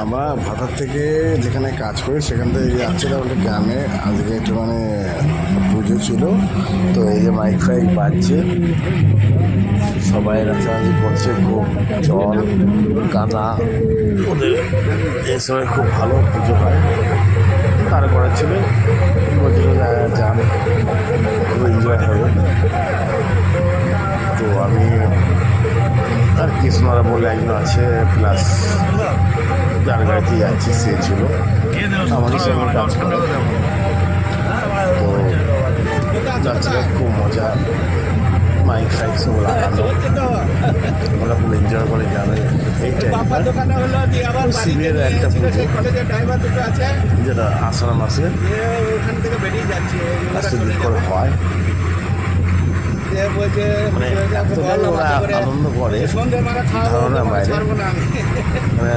আমরা ভাতার থেকে যেখানে কাজ করি সেখান থেকে যাচ্ছিলাম একটা গ্রামে। আজকে একটু মানে পুজো ছিল, তো এই যে মাইক ফাইক বাজছে, সবাই নাচানাচি করছে, খুব জল কাদা, ওদের এই সময় খুব ভালো পুজো হয়। তার করা ছিল বলছিল যান, খুব এনজয় হবে। তো আমি আর কৃষ্ণরা বলে একজন আছে, প্লাস যার গাড়িতে যাচ্ছি সে ছিল, আমারই সঙ্গে কাজ করে। তো যাচ্ছিল, খুব মজা, মাইক ফাইক সব লাগানো, আমরা খুব এনজয় করে যাবে। এই টাইমটা শিবের একটা পুজো, যেটা আষাঢ় মাসে আস্তে দিক করে হয়। মানে এতটাই ওরা আনন্দ করে ধারণার বাইরে। মানে